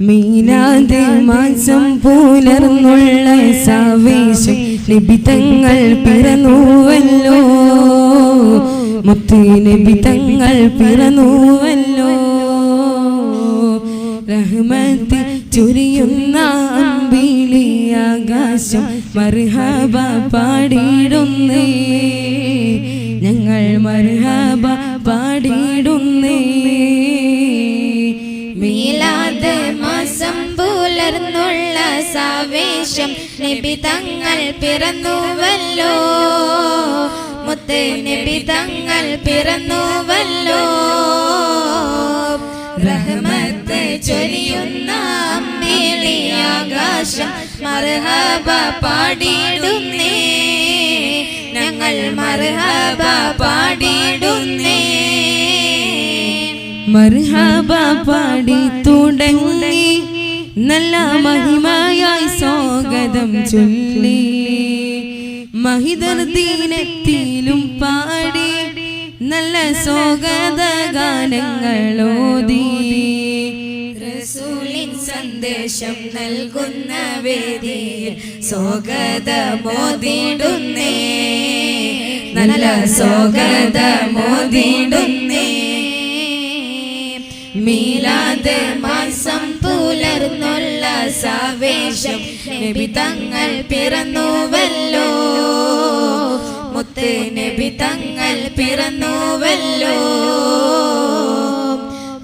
മീലാദ് മാസം പുലർന്നുള്ള സാവേശം നബി തങ്ങൾ പിറന്നുവല്ലോ. മുത്ത് നബി തങ്ങൾ പിറന്നുവല്ലോ. റഹ്മത്ത് ചൊരിയുന്ന അമ്പിളി ആകാശം മർഹബ പാടിയിടുന്നേ. ഞങ്ങൾ മർഹബ പാടിയിടുന്നേ. മീലാദ് മാസം പുലർന്നുള്ള സാവേശം നബി തങ്ങൾ പിറന്നുവല്ലോ. മുത്ത് നബി തങ്ങൾ പിറന്നുവല്ലോ. റഹ്മത്ത് ചൊരിയുന്ന അമ്പിളി ആകാശം മർഹബ പാടിയിടുന്നേ. ഞങ്ങൾ മർഹബ പാടിയിടുന്നേ. മർഹബ പാടി തുടങ്ങി നല്ല മഹിമയായി സ്വാഗതം ചൊല്ലി. മഹിദർ ദീനത്തിലും പാടി നല്ല സ്വാഗത ഗാനങ്ങളോതി. റസൂലിൻ സന്ദേശം നൽകുന്ന വേദിയിൽ സ്വാഗതമോദിടുന്നേ. നല്ല സ്വാഗതമോദിടുന്നേ. മീലാദ് മാസം പുലർന്നുള്ള സാവേശം നബി തങ്ങൾ പിറന്നുവല്ലോ. മുത്ത് നബി തങ്ങൾ പിറന്നുവല്ലോ.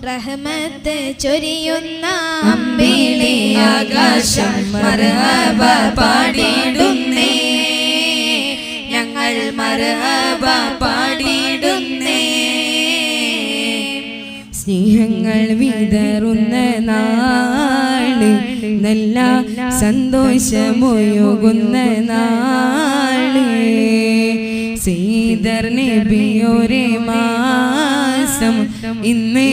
റഹ്മത്ത് ചൊരിയുന്ന അമ്പിളി ആകാശം മർഹബ പാടിയിടുന്നേ. ഞങ്ങൾ മർഹബ പാടിയിടുന്നേ. സ്നേഹങ്ങൾ വിതറുന്ന നാള്, നല്ല സന്തോഷമൊഴുകുന്ന നാള്. സീദർ നബിയോരെ മാസം ഇന്ന്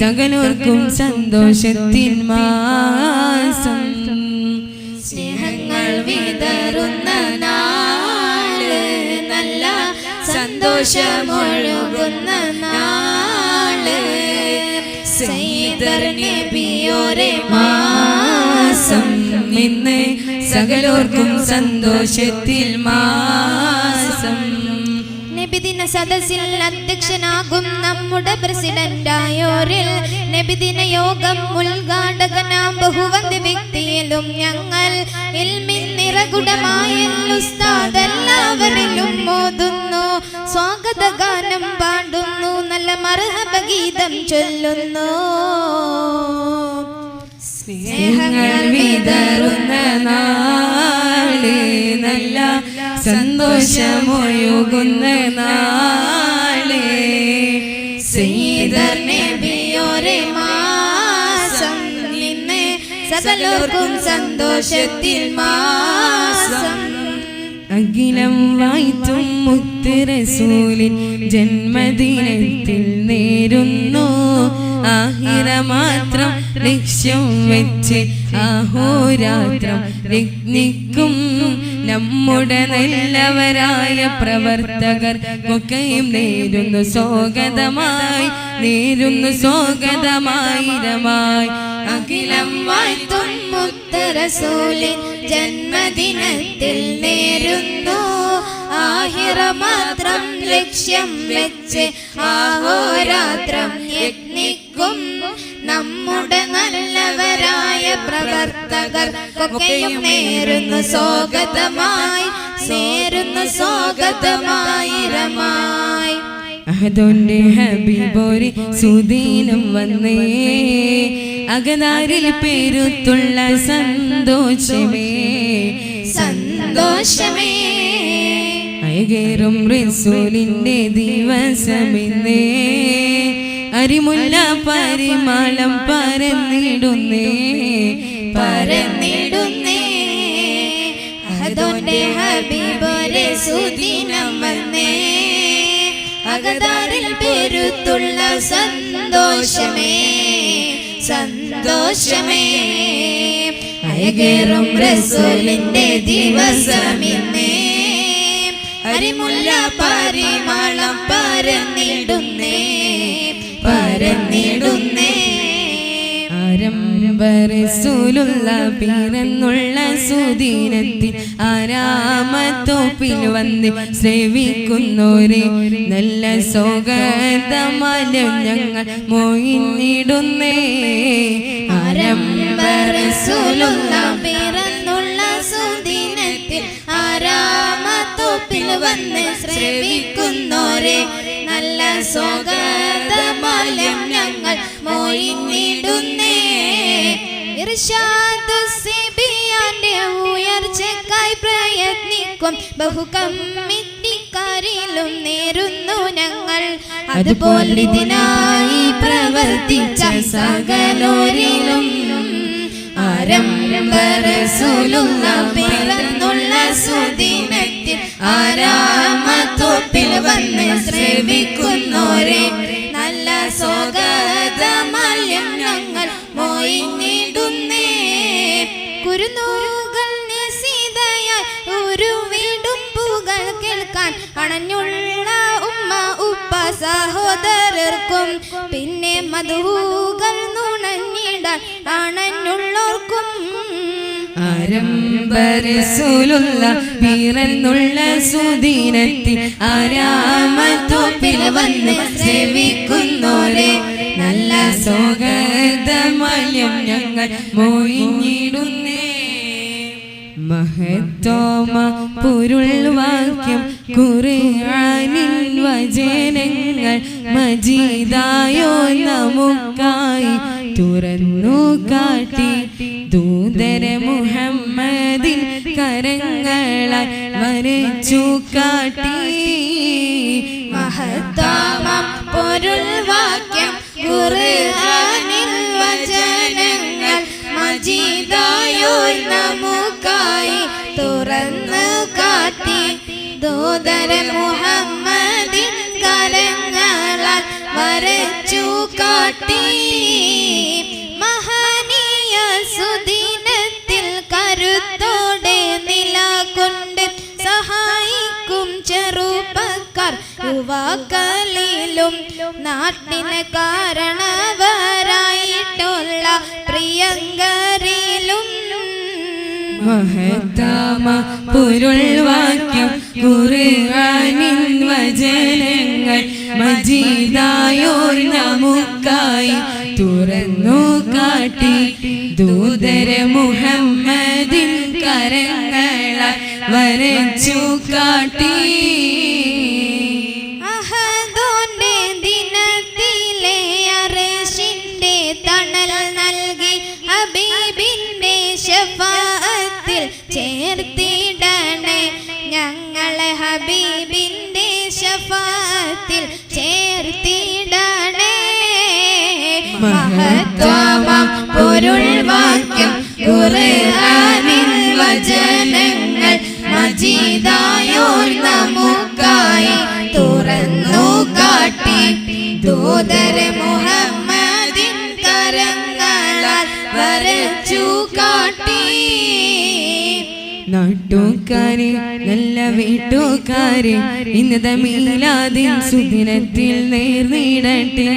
സകലർക്കും സന്തോഷത്തിൻ മാസം. സ്നേഹങ്ങൾ വിതറുന്ന നാള്, നല്ല സന്തോഷമൊഴുകുന്ന നാള്. സയ്യിദർ നബിയോരെ മാസം ഇന്ന് സകലർക്കും സന്തോഷത്തിൽ മാസം. നബിദിന സദസ്സിൽ അധ്യക്ഷനാകും നമ്മുടെ പ്രസിഡന്റായോരിൽ നബിദിന യോഗം ഉദ്ഘാടകനാം ബഹുവന്തി വ്യക്തിയിലും ഞങ്ങൾ ഇൽമിൻ നിറകുടമായ ഉസ്താദ് എല്ലാവരിലും മോതുന്നു. സ്വാഗത ഗാനം പാടുന്നു. നല്ല മർഹബ ഗീതം ചൊല്ലുന്നു. സ്നേഹങ്ങൾ വിതറുന്ന നാള്, നല്ല സന്തോഷമൊഴുകുന്ന നാള്. സയ്യിദർ നബിയോരെ മാസം ഇന്ന് സകലർക്കും സന്തോഷത്തിൽ മാസം. അഖിലം വാഴ്ത്തും മുത്ത് റസൂലിൻ ജന്മദിനത്തിൽ നേരുന്നു. ആഹിറ മാത്രം ലക്ഷ്യം വെച്ച് അഹോരാത്രം യജ്ഞിക്കും നമ്മുടെ നല്ലവരായ പ്രവർത്തകർക്കൊക്കെയും നേരുന്നു സ്വാഗതമായി, നേരുന്നു സ്വാഗതമായിരമായി. അഖിലം വാഴ്ത്തും മുത്ത് റസൂലിൻ ജന്മദിനത്തിൽ നേരുന്നു. ആഹിറ മാത്രം ലക്ഷ്യം വെച്ച് അഹോരാത്രം യജ്ഞിക്കും നമ്മുടെ നല്ലവരായ പ്രവർത്തകർക്കൊക്കെയും നേരുന്നു സ്വാഗതമായി, നേരുന്നു സ്വാഗതമായിരമായി. അഹദോന്റെ ഹബീബോരെ സുദീനം വന്നേ. അകതാരിൽ പേരുത്തുള്ള സന്തോഷമേ, സന്തോഷമേ. അയകേറും റസൂലിന്റെ ദിവസമിന്നേ. അരിമുല്ല പരിമളം പരന്നിടുന്നേ, പരന്നിടുന്നേ. അഹദോന്റെ ഹബീബോരെ സുദീനം വന്നേ. അകതാരിൽ പേരുത്തുള്ള സന്തോഷമേ, സന്തോഷമേ. അയകേറും റസൂലിന്റെ ദിവസമിന്നേ. അരിമുല്ല പരിമളം പരന്നിടുന്നേ, പരന്നിടുന്നേ. റസൂലുള്ള പിറന്നുള്ള സുദിനത്തിൽ ആരാമത്തോപ്പിൽ വന്ന് സേവിക്കുന്നോരെ നല്ല സ്വാഗതമാലം ഞങ്ങൾ മൊഴിഞ്ഞിടുന്നേ. റസൂലുള്ള പിറന്നുള്ള സുദിനത്തിൽ ആരാമത്തോപ്പിൽ വന്ന് സേവിക്കുന്നോരെ നല്ല സ്വാഗതമാലം ഞങ്ങൾ മൊഴിഞ്ഞിടുന്നേ. ഇർഷാദുസ്സിബിയാന്റെ ഉയർച്ചയ്ക്കായി പ്രയത്നിക്കും ബഹുകമ്മിറ്റിക്കാരിലും നേരുന്നു ഞങ്ങൾ. അതുപോലെ ഇതിനായി പ്രവർത്തിച്ച സകലോരിലും റസൂലുള്ള പിറന്നുള്ള സുദിനത്തിൽ ആരാമത്തോപ്പിൽ വന്ന് സേവിക്കുന്നോരെ നല്ല സ്വാഗതമാലം ഞങ്ങൾ മൊഴിഞ്ഞിടുന്നേ. കുരുനൂകൾ നിശിതയായി ഒരു വീടുമ്പുകൾ കേൾക്കാൻ അണഞ്ഞുള്ള ഉമ്മ ഉപ്പ സഹോദരർക്കും പിന്നെ മധുകൾ നുണഞ്ഞിടാൻ അണഞ്ഞുള്ളവർക്കും റസൂലുള്ള പിറന്നുള്ള സുദിനത്തിൽ ആരാമത്തോപ്പിൽ വന്ന് സേവിക്കുന്നോരെ നല്ല സ്വാഗതമാലം ഞങ്ങൾ മൊഴിഞ്ഞിടുന്നേ. മഹത്തോമ പൊരുൾ വാക്യം ഖുർആനിൻ വചനങ്ങൾ മജീദായോ നമുക്കായി തുറന്നു കാട്ടി ദൂതര മുഹമ്മദിൻ കരങ്ങളാൽ വരച്ചു കാട്ടി. മഹത്താമ പൊരുൾ വാക്യം ഖുർആനിൻ വചനങ്ങൾ മജീദായോർ നമുക്കായി തുറന്നു കാട്ടി ദൂതര മുഹമ്മദിൻ കരങ്ങളാൽ വരച്ചു കാട്ടി. മഹനീയ സുദിനത്തിൽ കരുത്തോടെ നിലകൊണ്ട് സഹായിക്കും ചെറുപ്പക്കാർ യുവാക്കളിലും നാട്ടിന് കാരണവരായിട്ടുള്ള പ്രിയങ്കരിലും മഹത്താമ പൊരുൾ വാക്യം ഖുർആനിൻ വചനങ്ങൾ മജീദായോർ നമുക്കായി തുറന്നു കാട്ടി ദൂതര മുഹമ്മദിൻ കരങ്ങളാൽ വരച്ചു കാട്ടി. അഹദോന്റെ ദിനത്തിലെ അർശിന്റെ തണൽ നൽകി ഹബീബിന്റെ ശഫാഅത്തിൽ ചേർത്തിടണേ ഞങ്ങളെ ഹബീബിന്റെ ശഫാഅത്തിൽ ചേർത്തിടണേ. മഹത്താമ പൊരുൾ വാക്യം ഖുർആനിൻ വചനങ്ങൾ മജീദായോർ നമുക്കായി തുറന്നു കാട്ടി ദൂതര മുഹമ്മദിൻ കരങ്ങളാൽ വരച്ചു കാട്ടി. നാട്ടുകാരെ നല്ല വീട്ടുകാരെ ഇന്നത്തെ മീലാദിൻ സുദിനത്തിൽ നേർന്നിടട്ടെ.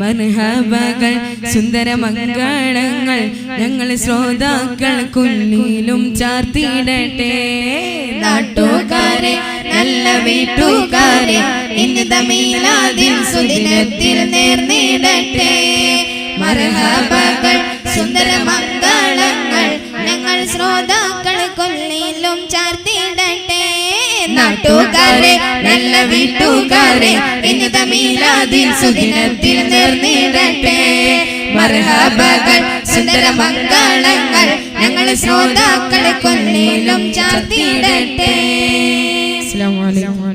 മർഹബകൾ സുന്ദര മംഗളങ്ങൾ ഞങ്ങൾ ശ്രോതാക്കൾ കുല്ലിലും ചാർത്തിയിടട്ടെ. നാട്ടുകാരെ നല്ല വീട്ടുകാരെ ഇന്നത്തെ മീലാദിൻ സുദിനത്തിൽ നേർന്നിടട്ടെ. മർഹബകൾ സുന്ദര മംഗളങ്ങൾ ഞങ്ങൾ ശ്രോതാക്കൾ കൊല്ലിലും ചാർത്തിയിടട്ടെ. നാട്ടുകാരെ നല്ല വീട്ടുകാരെ ഇന്നത്തെ മീലാദിൻ സുദിനത്തിൽ നേർന്നിടട്ടെ. മർഹബകൾ സുന്ദര മംഗളങ്ങൾ ഞങ്ങൾ ശ്രോതാക്കൾ കൊല്ലിലും ചാർത്തിയിടട്ടെ. അസ്സലാമു അലൈക്കും.